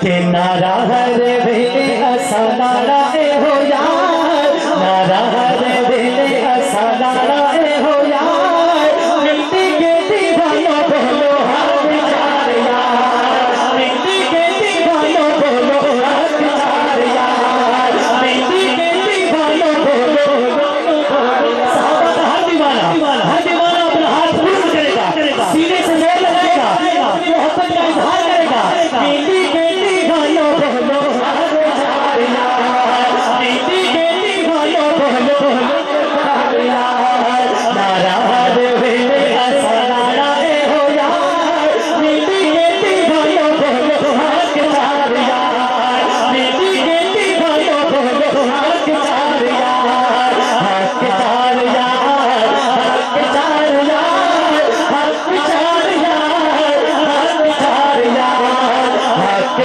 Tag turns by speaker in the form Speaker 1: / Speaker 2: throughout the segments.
Speaker 1: के नारा रे बेले असा नारा ए हो यार, नारा रे बेले असा नारा ए हो यार, मिट्टी के दीवानों बोलो हक चार यार, मिट्टी के दीवानों बोलो हक चार यार, मिट्टी के दीवानों बोलो हर दीवाना अपना हाथ बुलंद करेगा, सीने से जोर लगाएगा, मोहब्बत का इजहार करेगा, मिट्टी के दीवानों बोलो हक चार यार, मिट्टी के दीवानों बोलो हक यार, नारा रे बेले असा नारा ए हो यार, मिट्टी के दीवानों बोलो हक चार यार, मिट्टी के दीवानों बोलो हक चार यार, हक चार यार, हक चार यार, हक चार यार, हक चार यार, हक चार यार, हक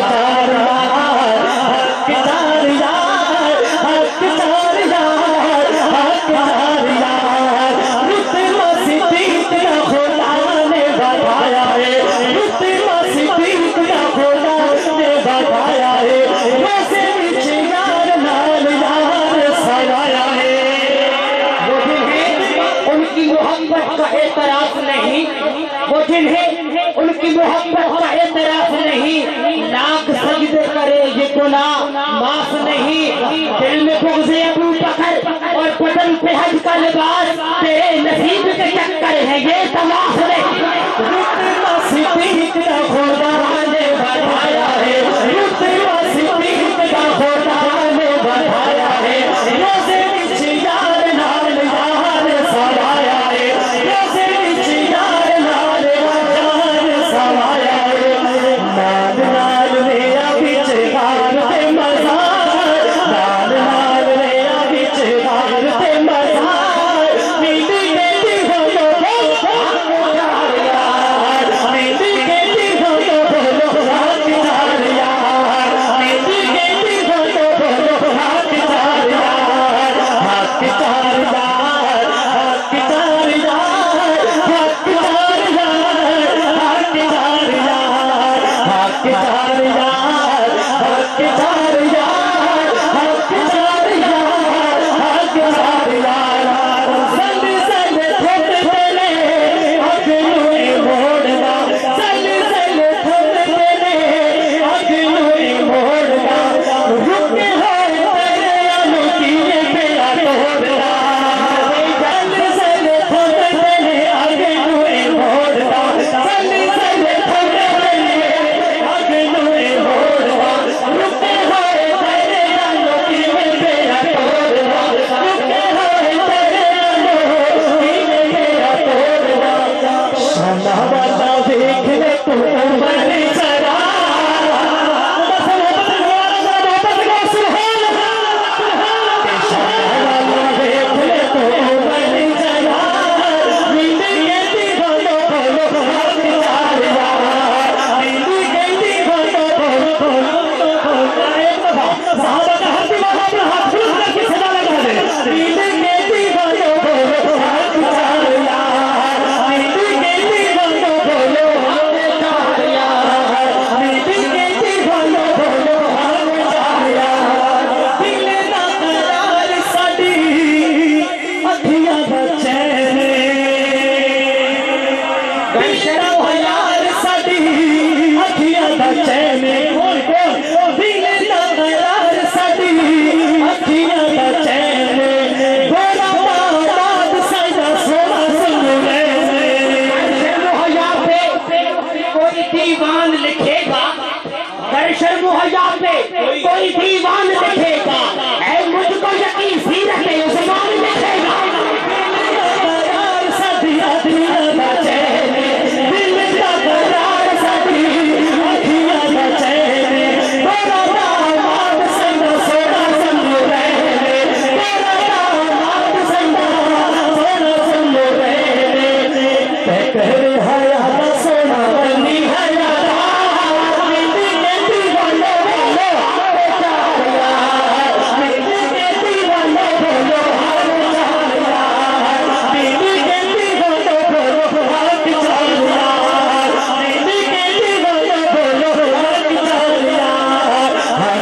Speaker 1: चार यार, हक चार यार, हक चार यार, रुतबा सिद्दीक का खुदा ने बढ़ाया है, रुतबा सिद्दीक का खुदा ने बढ़ाया है, रोज़े विच यार नाल यार सराया है। वो जिन्हें उनकी मोहब्बत का एतराफ नहीं, वो जिन्हें उनकी मोहब्बत का एतराफ नहीं, लाख सजदे करे ये गुनाह माफ नहीं, दिल में बुग़्ज़-ए अबू बकर और बदन पे हज का लिबास, तेरे नसीब के चक्कर है ये तमाश नहीं। रुतबा सिद्दीक का खुदा ने बढ़ाया है, रुतबा सिद्दीक का खुदा ने बढ़ाया है, रोज़े विच यार नाल यार सराया है, रोज़े विच यार नाल यार सराया है, नाल नाल मेरा विच गार ते मज़ार, नाल नाल मेरा विच गार ते मज़ार, मिट्टी के दीवानों बोलो हक चार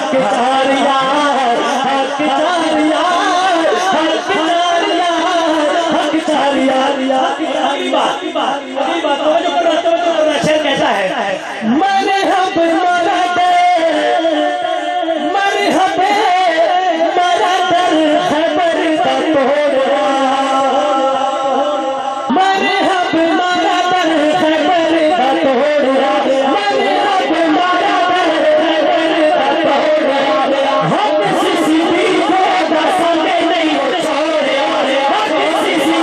Speaker 1: हक चार यार हक चार यार हक चार यार हक चार यार। अगली बात तो शेर कैसा है मरहब मरदे मरहब मरदर खबर का तोड़ा मरहब मरदर खबर का तोड़ा मरहब मरदर खबर का तोड़ा हम सिसी को दसने नहीं छोड़े हम सिसी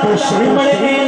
Speaker 1: दुश्मन